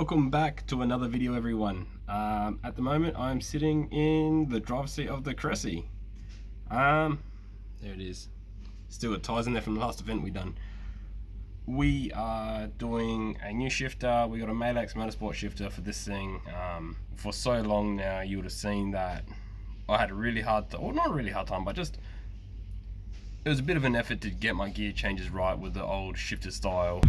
Welcome back to another video, everyone. At the moment I'm sitting in the driver's seat of the Cressida. There it is. Still got ties in there from the last event we done. We are doing a new shifter. We got a Malex Motorsport shifter for this thing. For so long now you would have seen that I had a really hard time, well, not a really hard time, but just it was a bit of an effort to get my gear changes right with the old shifter style.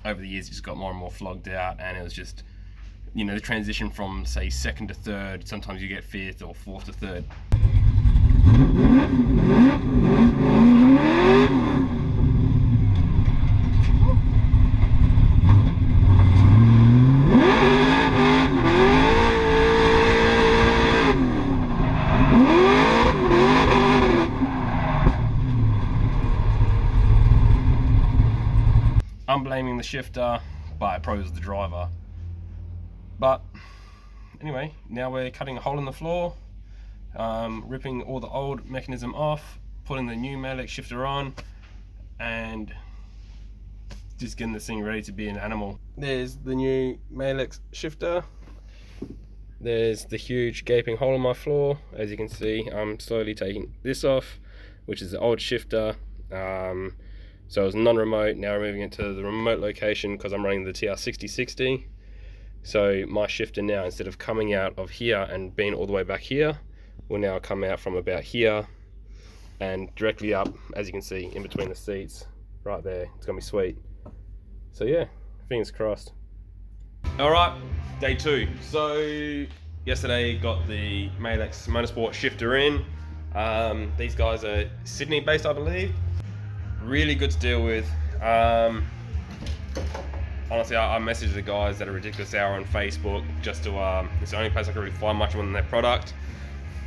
Over the years it just got more and more flogged out, and it was just, you know, the transition from say second to third, sometimes you get fifth or fourth to third. I'm blaming the shifter, but it probably was the driver. But anyway, now we're cutting a hole in the floor, ripping all the old mechanism off, putting the new Malex shifter on, and just getting this thing ready to be an animal. There's the new Malex shifter. There's the huge gaping hole in my floor. As you can see, I'm slowly taking this off, which is the old shifter. So it was non-remote, now we're moving it to the remote location because I'm running the TR6060. So my shifter now, instead of coming out of here and being all the way back here, will now come out from about here and directly up, as you can see, in between the seats, right there. It's gonna be sweet. So yeah, fingers crossed. All right, day two. So yesterday got the Malex Motorsport shifter in. These guys are Sydney based, I believe. Really good to deal with. Honestly, I messaged the guys at a ridiculous hour on Facebook just to, it's the only place I could really find much on their product.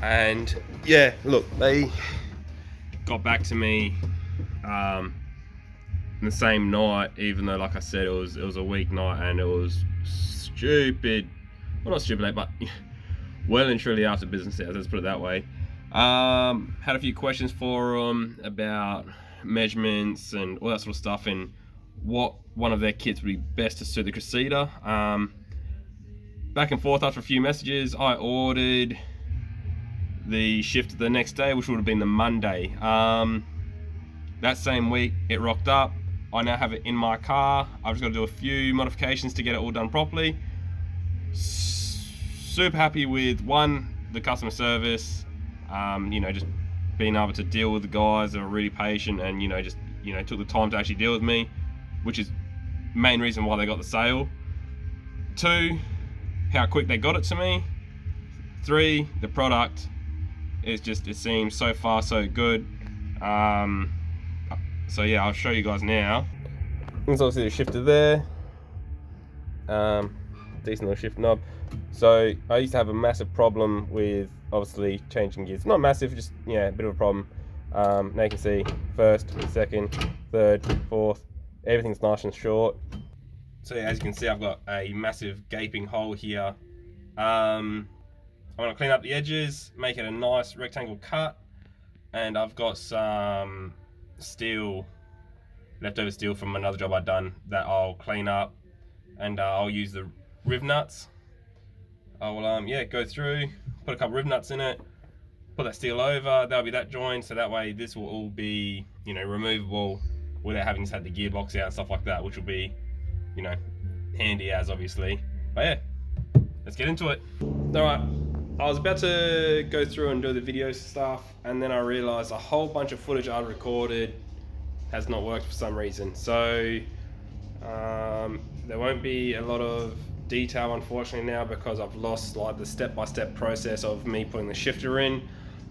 And yeah, look, they got back to me the same night, even though, like I said, it was a weeknight and it was stupid, well, not stupid late, but well and truly after business hours, let's put it that way. Had a few questions for them about measurements and all that sort of stuff, and what one of their kits would be best to suit the Cressida. Back and forth after a few messages, I ordered the shifter the next day, which would have been the Monday. That same week it rocked up. I now have it in my car. I've just got to do a few modifications to get it all done properly. Super happy with the customer service, you know, just being able to deal with the guys that are really patient and, you know, just, you know, took the time to actually deal with me, which is main reason why they got the sale. 2, how quick they got it to me. 3, the product is just, it seems so far so good. So yeah, I'll show you guys now. There's obviously the shifter there. Decent little shift knob. So I used to have a massive problem with obviously changing gears. Not massive, just, yeah, a bit of a problem. Now you can see first, second, third, fourth, everything's nice and short. So yeah, as you can see, I've got a massive gaping hole here. I'm gonna clean up the edges, make it a nice rectangle cut, and I've got some steel, leftover steel from another job I've done that I'll clean up, and I'll use the riv nuts. I'll yeah, go through, put a couple riv nuts in it, put that steel over, that'll be that joint, so that way this will all be, you know, removable without having to have the gearbox out and stuff like that, which will be, you know, handy as obviously. But yeah, let's get into it. Alright, I was about to go through and do the video stuff, and then I realized a whole bunch of footage I recorded has not worked for some reason. So there won't be a lot of detail unfortunately now, because I've lost like the step-by-step process of me putting the shifter in.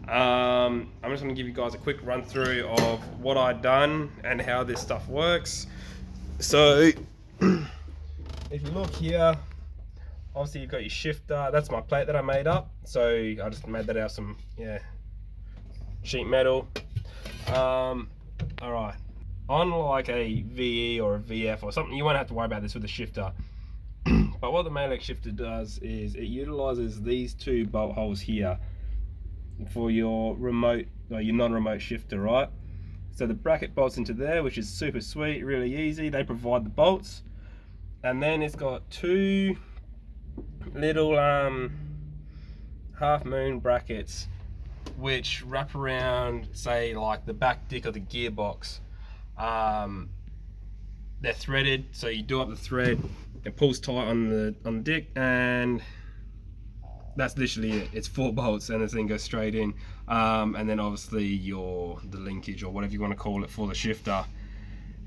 I'm just going to give you guys a quick run through of what I've done and how this stuff works. So if you look here, obviously you've got your shifter. That's my plate that I made up. So I just made that out of some sheet metal. Alright. Unlike a VE or a VF or something, you won't have to worry about this with the shifter. But what the Mailx shifter does is it utilizes these two bolt holes here for your remote or your non-remote shifter, right? So the bracket bolts into there, which is super sweet, really easy. They provide the bolts, and then it's got two little half moon brackets which wrap around, say, like the back dick of the gearbox. They're threaded, so you do up the thread, it pulls tight on the dick, and that's literally it. It's 4 bolts and the thing goes straight in. And then obviously the linkage or whatever you want to call it for the shifter.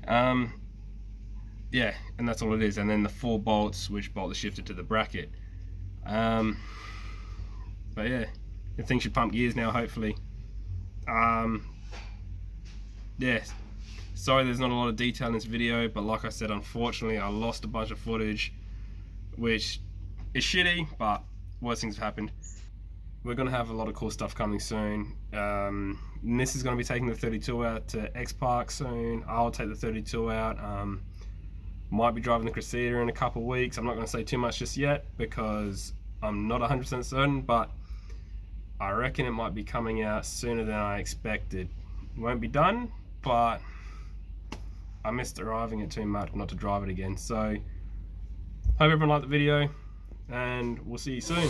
Yeah, and that's all it is. And then the 4 bolts which bolt the shifter to the bracket. But yeah, the thing should pump gears now, hopefully. Yeah, sorry there's not a lot of detail in this video, but like I said, unfortunately I lost a bunch of footage, which is shitty, but worse things have happened. We're going to have a lot of cool stuff coming soon. This is going to be taking the 32 out to X Park soon. I'll take the 32 out. Might be driving the Cressida in a couple of weeks. I'm not going to say too much just yet because I'm not 100% certain, but I reckon it might be coming out sooner than I expected. It won't be done, but I missed driving it too much not to drive it again. So hope everyone liked the video, and we'll see you soon.